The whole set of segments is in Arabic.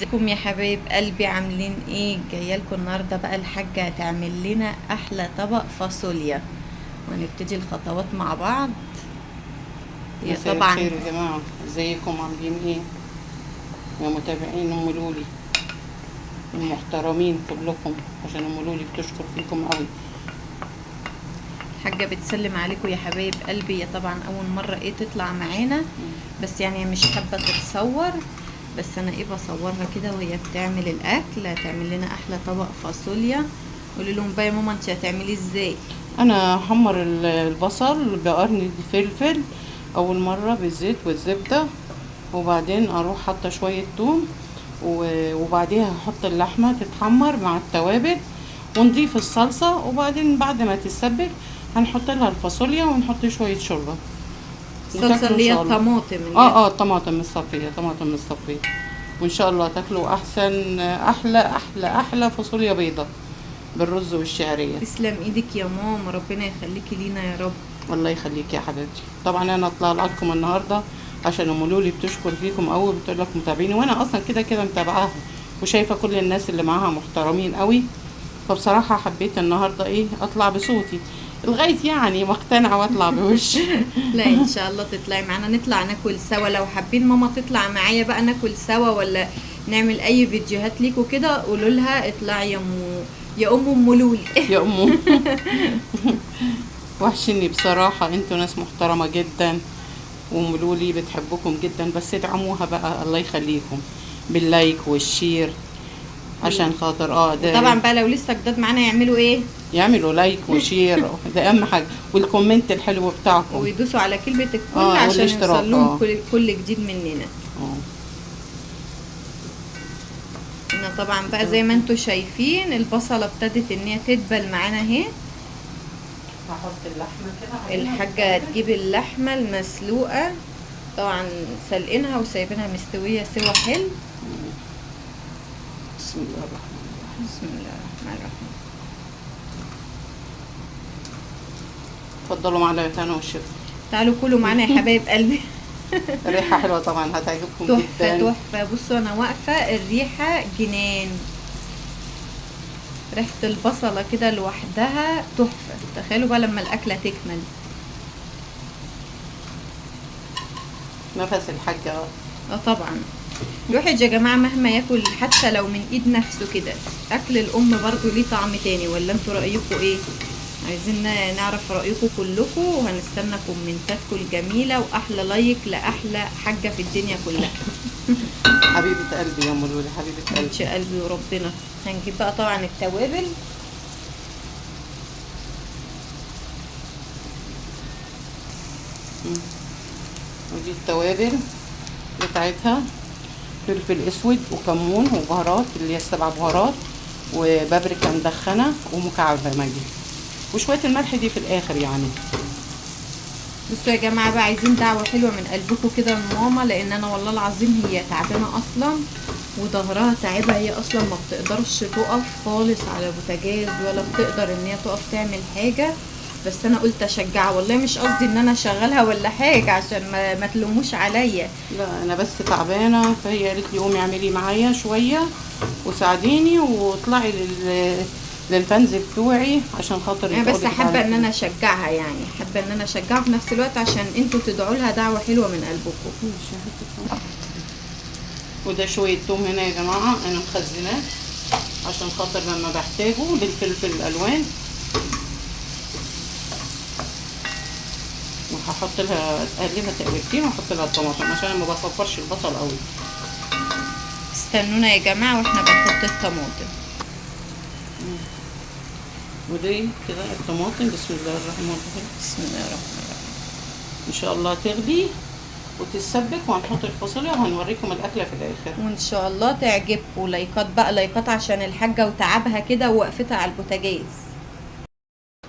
ازيكم يا حبايب قلبي؟ عاملين ايه؟ جايه لكم النهارده بقى الحاجه هتعمل لنا احلى طبق فاصوليا، ونبتدي الخطوات مع بعض. هي مساء طبعا الخير يا جماعة، ازيكم عاملين ايه يا متابعين ام لولي المحترمين كلكم؟ عشان ام لولي بتشكر فيكم قوي. الحاجه بتسلم عليكم يا حبايب قلبي. هي طبعا اول مره تطلع معانا، بس يعني مش حابه تتصور، بس انا بصورها كده وهي بتعمل الاكل. هتعمل لنا احلى طبق فاصوليا. قولي لهم بقى يا ماما انت هتعملي ازاي. انا هحمر البصل بقرن الفلفل اول مرة بالزيت والزبدة، وبعدين اروح حاطة شوية توم، وبعديها هحط اللحمة تتحمر مع التوابل، ونضيف الصلصة، وبعدين بعد ما تتسبك هنحط لها الفاصوليا ونحط شوية شوربة الصلصه وتاكلوا ان اللي هي شاء الله. الطماطم اللي هي. اه طماطم الصفية، طماطم الصفية، وان شاء الله تاكلوا احسن احلى فاصوليا بيضة بالرز والشعرية. تسلم ايدك يا ماما، ربنا يخليكي لينا يا رب. الله يخليك يا حبيبتي. طبعا انا اطلع لكم النهارده عشان ام لولي بتشكر فيكم قوي، بتقول لك متابعيني، وانا اصلا كده كده متابعاها وشايفه كل الناس اللي معاها محترمين قوي. فبصراحه حبيت النهارده اطلع بصوتي لغايه يعني مقتنعه واطلع بوش. لا ان شاء الله تطلعي معانا، نطلع ناكل سوا. لو حابين ماما تطلع معايا بقى ناكل سوا، ولا نعمل اي فيديوهات ليكوا كده، قولوا لها اطلعي يا ام لولي. يا امو. وحشني بصراحه، انتوا ناس محترمه جدا، وام لولي بتحبكم جدا، بس ادعموها بقى الله يخليكم باللايك والشير عشان خاطر ده طبعا بقى لو لسه جداد معانا يعملوا ايه؟ يعملوا لايك وشير، ده اهم حاجه، والكومنت الحلو بتاعكم. ويدوسوا على كلمة الكل عشان والاشتراك. يوصل لهم كل جديد مننا. اه هنا طبعا بقى زي ما انتوا شايفين البصلة ابتدت ان هي تدبل معانا اهي. هحط اللحمه كده عليها. الحاجة هتجيب اللحمة المسلوقة، طبعا سلقينها وسايبينها مستوية سوا حلو. بسم الله الرحمن الرحيم. بسم الله الرحمن الرحيم. اتفضلوا معلقه انا والشيف. تعالوا كلوا معانا يا حبايب قلبي. الريحه حلوه طبعا، هتعجبكم تحفة جدا. تحفة. بصوا انا واقفة الريحة جنان، ريحة البصلة كده لوحدها تحفة. تخيلوا بقى لما الأكلة تكمل. نفس الحاجه. اه طبعا. الواحد يا جماعة مهما ياكل حتى لو من ايد نفسه كده، اكل الام برضو ليه طعم تاني. ولا انتوا رأيكم ايه؟ عايزين نعرف رأيكم كلكم، وهنستنى كومنتاتكم الجميلة واحلى لايك لاحلى حاجة في الدنيا كلها. حبيبه قلبي يا ام لولي، حبيبه قلبي. انشاء قلبي وربنا. هنجيب بقى طبعا التوابل. ودي التوابل بتاعتها: فلفل اسود وكمون وبهارات اللي هي السبع بهارات، وبابريكا مدخنه ومكعب ماجي، وشويه الملح دي في الاخر يعني. بصوا يا جماعه بقى، عايزين دعوه حلوه من قلبكم كده لماما، لان انا والله العظيم هي تعبانه اصلا، وظهرها تعبها. هي اصلا ما بتقدرش تقف خالص على بوتاجاز، ولا بتقدر ان هي تقف تعمل حاجه. بس انا قلت اشجعها، والله مش قصدي ان انا اشغلها ولا حاجه عشان ما تلوموش عليا. لا انا بس تعبانه، فهي قالت لي قومي اعملي معايا شويه وساعديني واطلعي للفانز بتوعي عشان خاطر انا بس يقولك حابه ان على. انا اشجعها، يعني حابه ان انا اشجعها في نفس الوقت عشان انتوا تدعوا لها دعوه حلوه من قلبكم. وده شويه توم هنا يا جماعه انا مخزناه عشان خاطر لما بحتاجه للفلفل الالوان. وهحط لها اقلبها تقلبتين واحط لها الطماطم عشان ما بصفرش البصل قوي. استنونا يا جماعه واحنا بنحط الطماطم. ودي كده الطماطم، بسم الله الرحمن الرحيم. بسم الله الرحمن الرحيم. ان شاء الله تغلي وتتسبك، وهنحط الفاصوليا وهنوريكم الاكله في الاخر. وان شاء الله تعجبكم. لايكات بقى، لايكات عشان الحاجه وتعبها كده ووقفتها على البوتاجاز.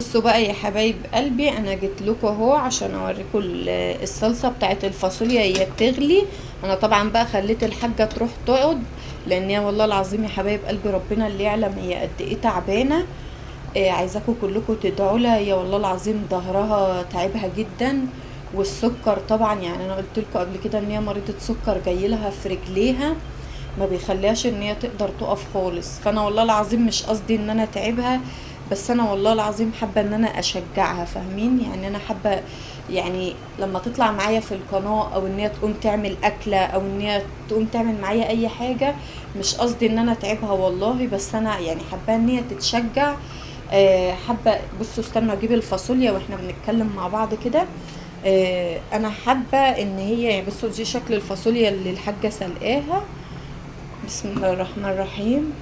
بصوا بقى يا حبايب قلبي، انا جيت لكم اهو عشان اوريكم الصلصه بتاعت الفاصوليا هي بتغلي. انا طبعا بقى خليت الحاجه تروح تقعد، لان هي والله العظيم يا حبايب قلبي ربنا اللي يعلم هي قد ايه تعبانه. عايزاكم كلكم تدعوا لها. هي والله العظيم ظهرها تعبها جدا، والسكر طبعا، يعني انا قلت لكم قبل كده ان هي مريضه سكر جاي لها في رجليها. ما بيخليهاش ان هي تقدر تقف خالص. فانا والله العظيم مش قصدي ان انا اتعبها، بس انا والله العظيم حابه ان انا اشجعها، فاهمين؟ يعني انا حابه يعني لما تطلع معايا في القناه، او ان هي تقوم تعمل اكله، او ان هي تقوم تعمل معايا اي حاجه، مش قصدي ان انا اتعبها والله، بس انا يعني حابه ان هي تتشجع. حابه، بصوا استنوا اجيب الفاصوليا واحنا بنتكلم مع بعض كده. انا حابه ان هي، بصوا دي شكل الفاصوليا اللي الحاجه سلقاها. بسم الله الرحمن الرحيم.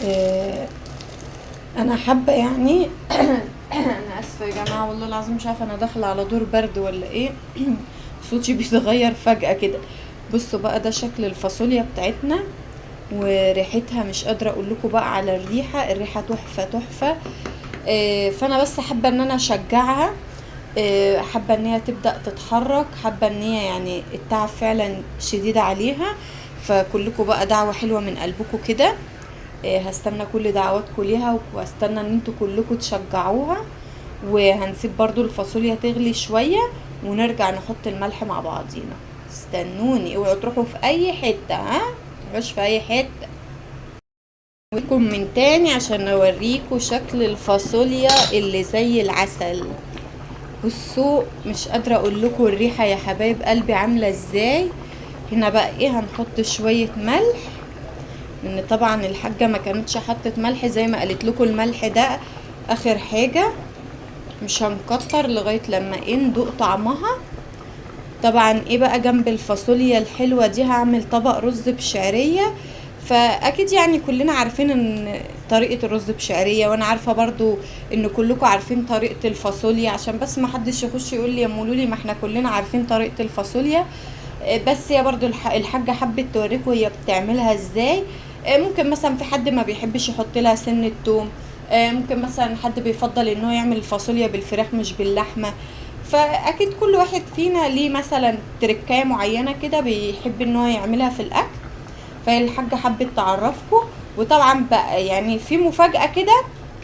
آه، انا حابه يعني انا اسفه يا جماعه والله العظيم، مش عارفه انا داخله على دور برد ولا ايه. صوتي بيتغير فجاه كده. بصوا بقى ده شكل الفاصوليا بتاعتنا، وريحتها مش قادره اقول لكم بقى على الريحه. الريحه تحفه تحفه. فانا بس حابه ان انا اشجعها. حابه ان هي تبدا تتحرك، حابه ان هي يعني التعب فعلا شديد عليها. فكلكم بقى دعوه حلوه من قلبكم كده. هستنى كل دعواتكم ليها، وهستنى ان انتوا كلكم تشجعوها. وهنسيب برضو الفاصوليا تغلي شويه، ونرجع نحط الملح مع بعضينا. استنوني، اوعوا تروحوا في اي حته، ها مش في اي حته. لكم من تاني عشان اوريكم شكل الفاصوليا اللي زي العسل. بصوا مش قادره اقول لكم الريحه يا حبايب قلبي عامله ازاي. هنا بقى ايه، هنحط شويه ملح، لان طبعا الحاجه ما كانتش حطت ملح زي ما قالت لكم. الملح ده اخر حاجه، مش هنكتر لغايه لما ايه ندوق طعمها. طبعا ايه بقى جنب الفاصوليا الحلوه دي هعمل طبق رز بشعريه. فاكيد يعني كلنا عارفين ان طريقه الرز بشعريه، وانا عارفه برضو ان كلكم عارفين طريقه الفاصوليا، عشان بس ما حدش يخش يقول لي يا مولولي ما احنا كلنا عارفين طريقه الفاصوليا. بس هي برضو الحاجه حبت توريكم هي بتعملها ازاي. ممكن مثلا في حد ما بيحبش يحط لها سن التوم. ممكن مثلا حد بيفضل ان هو يعمل الفاصوليا بالفراخ مش باللحمه. فاكيد كل واحد فينا ليه مثلا تركايه معينه كده بيحب ان هو يعملها في الاكل. فالحاجه حبت تعرفكم. وطبعا بقى يعني في مفاجاه كده،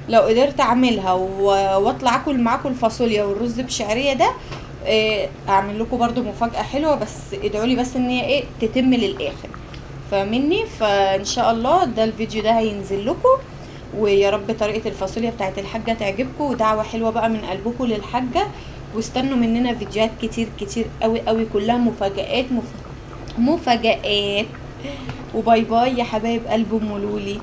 لو قدرت اعملها واطلع اكل معاكم الفاصوليا والرز بشعريه ده، اعمل لكم برضو مفاجاه حلوه. بس ادعوا لي بس ان هي ايه تتم للاخر، فمني. فان شاء الله ده الفيديو ده هينزل لكم، ويا رب طريقه الفاصوليا بتاعت الحاجه تعجبكم، ودعوه حلوه بقى من قلبكم للحاجه. واستنوا مننا فيديوهات كتير كتير قوي قوي، كلها مفاجآت مفاجآت. وباي باي يا حبايب قلب ام لولي.